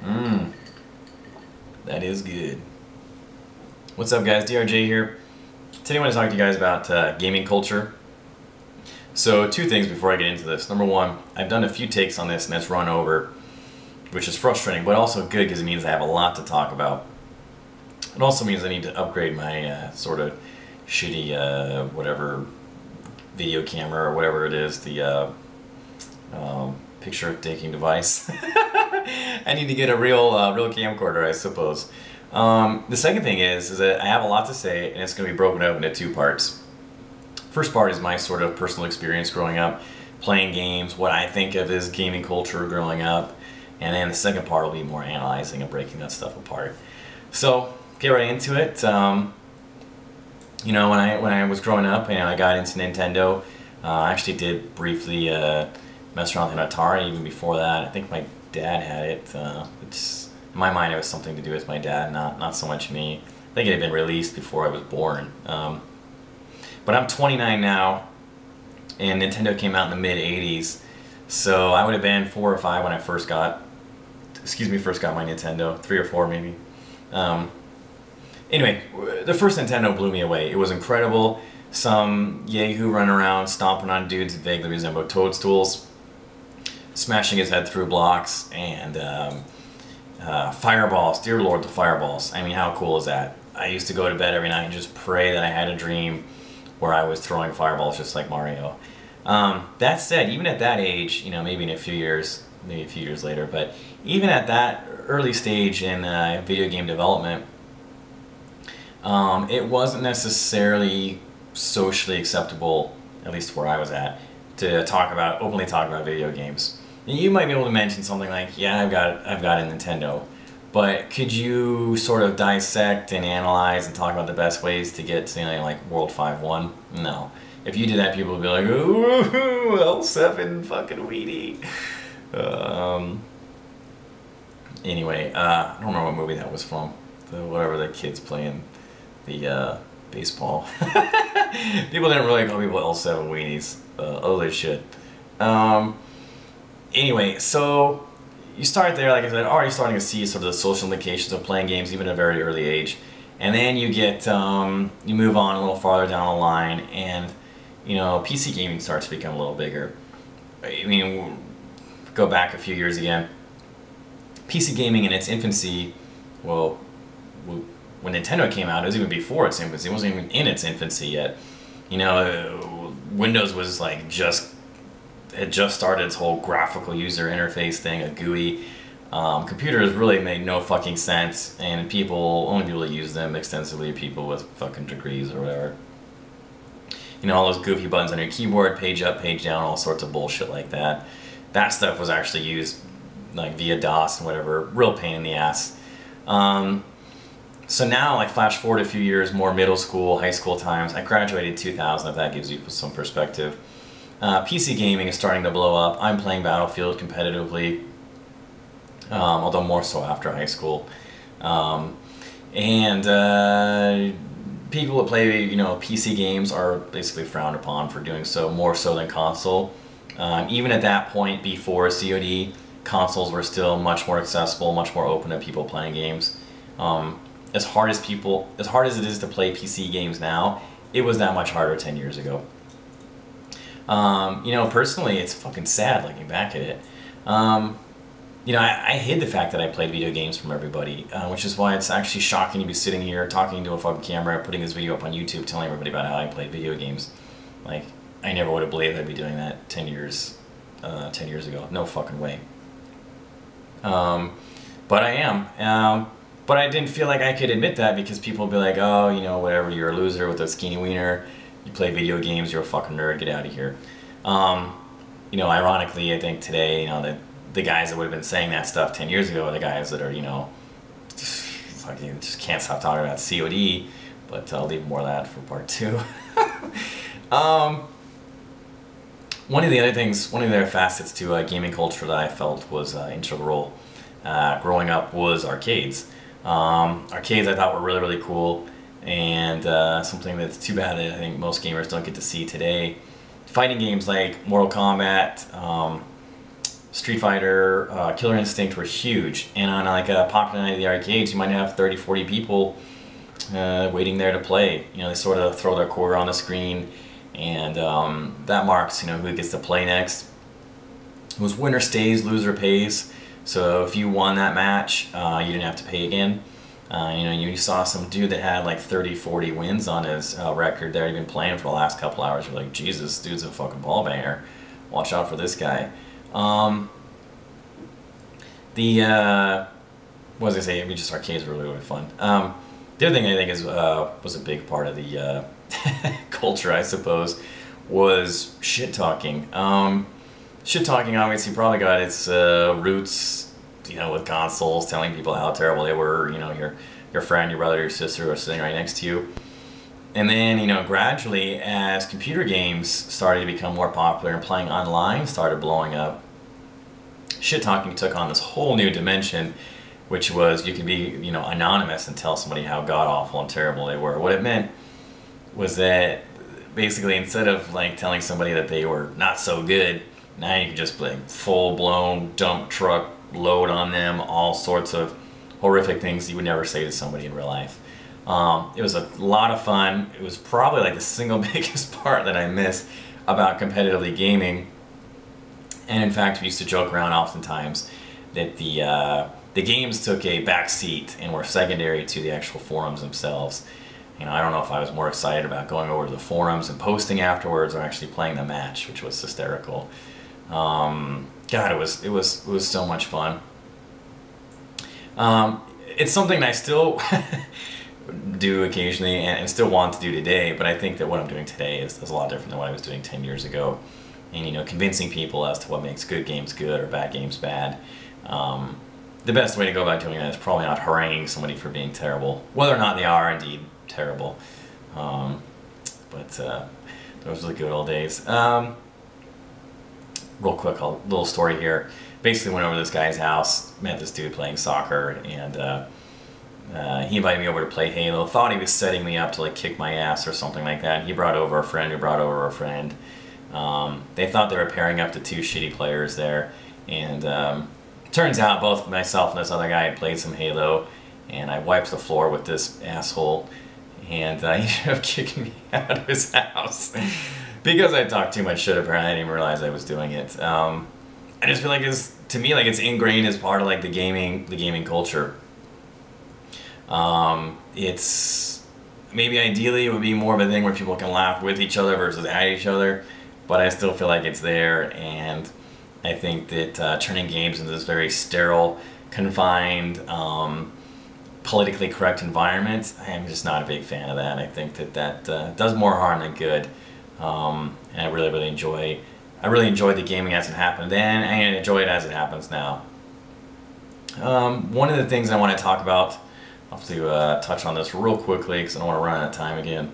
Mmm, that is good. What's up, guys? DRJ here. Today I want to talk to you guys about gaming culture. So, two things before I get into this. Number one, I've done a few takes on this and it's run over, which is frustrating, but also good because it means I have a lot to talk about. It also means I need to upgrade my sort of shitty whatever video camera or whatever it is, the picture-taking device. I need to get a real camcorder, I suppose. The second thing is that I have a lot to say, and it's going to be broken up into two parts. First part is my sort of personal experience growing up, playing games, what I think of as gaming culture growing up, and then the second part will be more analyzing and breaking that stuff apart. So, get right into it. You know, when I was growing up, I got into Nintendo. I actually did briefly mess around with an Atari even before that. I think my dad had it. In my mind, it was something to do with my dad, not so much me. I think it had been released before I was born. But I'm 29 now, and Nintendo came out in the mid-'80s, so I would have been 4 or 5 when I first got my Nintendo, 3 or 4 maybe. Anyway, the first Nintendo blew me away. It was incredible. Some yahoo run around stomping on dudes that vaguely resemble toadstools, smashing his head through blocks, and fireballs. Dear Lord, the fireballs. I mean, how cool is that? I used to go to bed every night and just pray that I had a dream where I was throwing fireballs just like Mario. That said, even at that age, you know, maybe in a few years, maybe a few years later, but even at that early stage in video game development, it wasn't necessarily socially acceptable, at least where I was at, to openly talk about video games. And you might be able to mention something like, yeah, I've got a Nintendo, but could you sort of dissect and analyze and talk about the best ways to get something like World 5.1? No. If you did that, people would be like, ooh, L7 fucking weenie. Anyway, I don't remember what movie that was from. Whatever the kids playing the baseball. People didn't really call people L7 weenies. Other shit. Anyway, so you start there, like I said, already starting to see sort of the social implications of playing games even at a very early age. And then you get, you move on a little farther down the line and, you know, PC gaming starts to become a little bigger. I mean, go back a few years again. PC gaming in its infancy, well, when Nintendo came out, it was even before its infancy. It wasn't even in its infancy yet. You know, Windows was like had just started its whole graphical user interface thing, a GUI. Computers really made no fucking sense, and only people that use them extensively, people with fucking degrees or whatever. You know, all those goofy buttons on your keyboard, page up, page down, all sorts of bullshit like that. That stuff was actually used like via DOS and whatever, real pain in the ass. So now, like, flash forward a few years, more middle school, high school times. I graduated in 2000, if that gives you some perspective. PC gaming is starting to blow up. I'm playing Battlefield competitively, although more so after high school. People that play, you know, PC games are basically frowned upon for doing so, more so than console. Even at that point, before COD, consoles were still much more accessible, much more open to people playing games. As hard as it is to play PC games now, it was that much harder 10 years ago. You know, personally, it's fucking sad looking back at it. You know, I hid the fact that I played video games from everybody, which is why it's actually shocking to be sitting here talking to a fucking camera, putting this video up on YouTube, telling everybody about how I played video games. Like, I never would have believed I'd be doing that 10 years ago. No fucking way. But I am. But I didn't feel like I could admit that because people would be like, oh, you know, whatever, you're a loser with a skinny wiener, you play video games, you're a fucking nerd, get out of here. You know, ironically, I think today, you know, the guys that would have been saying that stuff 10 years ago are the guys that are, you know, fucking just can't stop talking about COD, but I'll leave more of that for part 2. One of the other facets to gaming culture that I felt was integral growing up was arcades. Arcades I thought were really, really cool, and something that's too bad that I think most gamers don't get to see today. Fighting games like Mortal Kombat, Street Fighter, Killer Instinct were huge, and on like a popular night at the arcades, you might have 30, 40 people waiting there to play. You know, they sort of throw their quarter on the screen, and that marks, you know, who gets to play next. It was winner stays, loser pays. So if you won that match, you didn't have to pay again. You know, you saw some dude that had like 30, 40 wins on his record there. He'd been playing for the last couple hours. You're like, Jesus, dude's a fucking ball banger. Watch out for this guy. What was I say? I mean, just arcades were really, really fun. The other thing I think is was a big part of the culture, I suppose, was shit talking. Shit talking obviously probably got its roots, you know, with consoles, telling people how terrible they were. You know, your friend, your brother, your sister are sitting right next to you. And then, you know, gradually as computer games started to become more popular and playing online started blowing up, shit talking took on this whole new dimension, which was you could be, you know, anonymous and tell somebody how god awful and terrible they were. What it meant was that basically instead of like telling somebody that they were not so good, now you can just like full-blown dump truck load on them all sorts of horrific things you would never say to somebody in real life. It was a lot of fun. It was probably like the single biggest part that I miss about competitively gaming. And in fact, we used to joke around oftentimes that the games took a back seat and were secondary to the actual forums themselves. You know, I don't know if I was more excited about going over to the forums and posting afterwards or actually playing the match, which was hysterical. God, it was so much fun. It's something I still do occasionally and still want to do today, but I think that what I'm doing today is a lot different than what I was doing 10 years ago. And, you know, convincing people as to what makes good games good or bad games bad. The best way to go about doing that is probably not haranguing somebody for being terrible, whether or not they are indeed terrible. But those are the good old days. Real quick, a little story here. Basically went over to this guy's house, met this dude playing soccer, and he invited me over to play Halo. Thought he was setting me up to like kick my ass or something like that. He brought over a friend who brought over a friend. They thought they were pairing up to two shitty players there, and turns out both myself and this other guy had played some Halo, and I wiped the floor with this asshole, and he ended up kicking me out of his house because I talked too much shit. Apparently, I didn't even realize I was doing it. I just feel like to me, like it's ingrained as part of like the gaming culture. It's maybe ideally it would be more of a thing where people can laugh with each other versus at each other, but I still feel like it's there, and I think that turning games into this very sterile, confined, politically correct environment, I'm just not a big fan of that. I think that does more harm than good, and I really enjoy the gaming as it happened then, and I enjoy it as it happens now. One of the things I want to talk about, I'll have to touch on this real quickly because I don't want to run out of time again,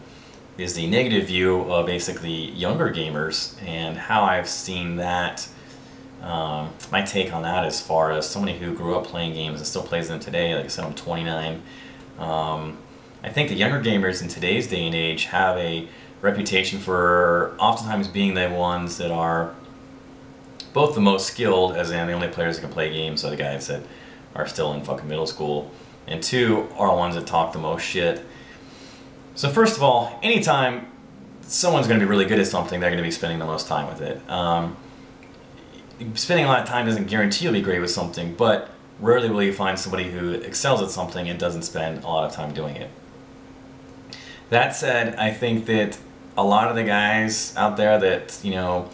is the negative view of basically younger gamers and how I've seen that. My take on that as far as somebody who grew up playing games and still plays them today. Like I said, I'm 29. I think the younger gamers in today's day and age have a reputation for oftentimes being the ones that are both the most skilled, as in the only players that can play games are the guys that are still in fucking middle school, and two, are the ones that talk the most shit. So first of all, anytime someone's going to be really good at something, they're going to be spending the most time with it. Spending a lot of time doesn't guarantee you'll be great with something, but rarely will you find somebody who excels at something and doesn't spend a lot of time doing it. That said, I think that a lot of the guys out there that, you know,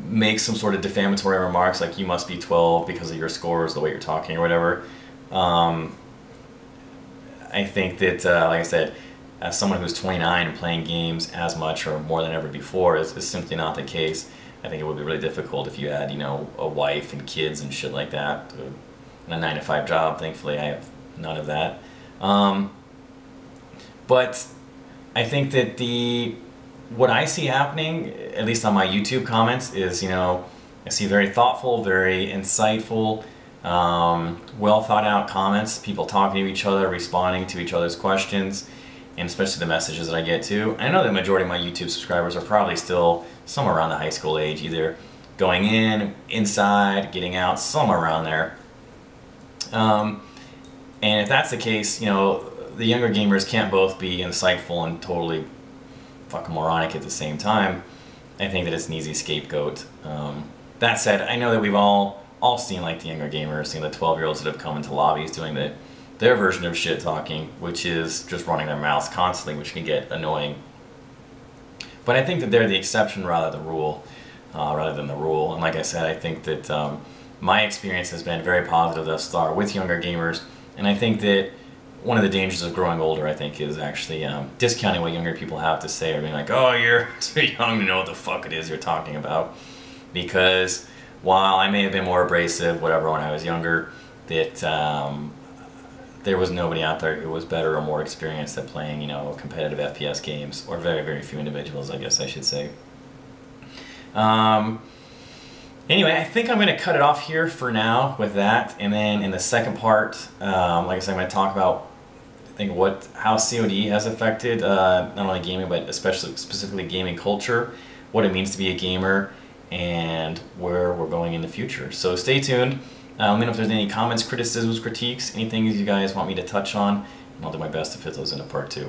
make some sort of defamatory remarks like you must be 12 because of your scores, the way you're talking or whatever, I think that, like I said, as someone who's 29 and playing games as much or more than ever before is simply not the case. I think it would be really difficult if you had, you know, a wife and kids and shit like that, and a 9-to-5 job. Thankfully, I have none of that. But I think that what I see happening, at least on my YouTube comments, is, you know, I see very thoughtful, very insightful, well thought out comments, people talking to each other, responding to each other's questions, and especially the messages that I get to. I know the majority of my YouTube subscribers are probably still somewhere around the high school age, either going in, inside, getting out, somewhere around there. And if that's the case, you know, the younger gamers can't both be insightful and totally fucking moronic at the same time. I think that it's an easy scapegoat. That said, I know that we've all seen like the younger gamers, you know, the 12-year-olds that have come into lobbies doing their version of shit talking, which is just running their mouths constantly, which can get annoying. But I think that they're the exception rather than the rule. And like I said, I think that my experience has been very positive thus far with younger gamers, and I think that one of the dangers of growing older, I think, is actually discounting what younger people have to say, or being like, oh, you're too young to know what the fuck it is you're talking about. Because while I may have been more abrasive, whatever, when I was younger, that there was nobody out there who was better or more experienced at playing, you know, competitive FPS games, or very, very few individuals, I guess I should say. Anyway, I think I'm going to cut it off here for now with that, and then in the second part, like I said, I'm going to talk about, I think, how COD has affected not only gaming, but especially specifically gaming culture, what it means to be a gamer, and where we're going in the future. So stay tuned. Let me know if there's any comments, criticisms, critiques, anything you guys want me to touch on, and I'll do my best to fit those into part 2.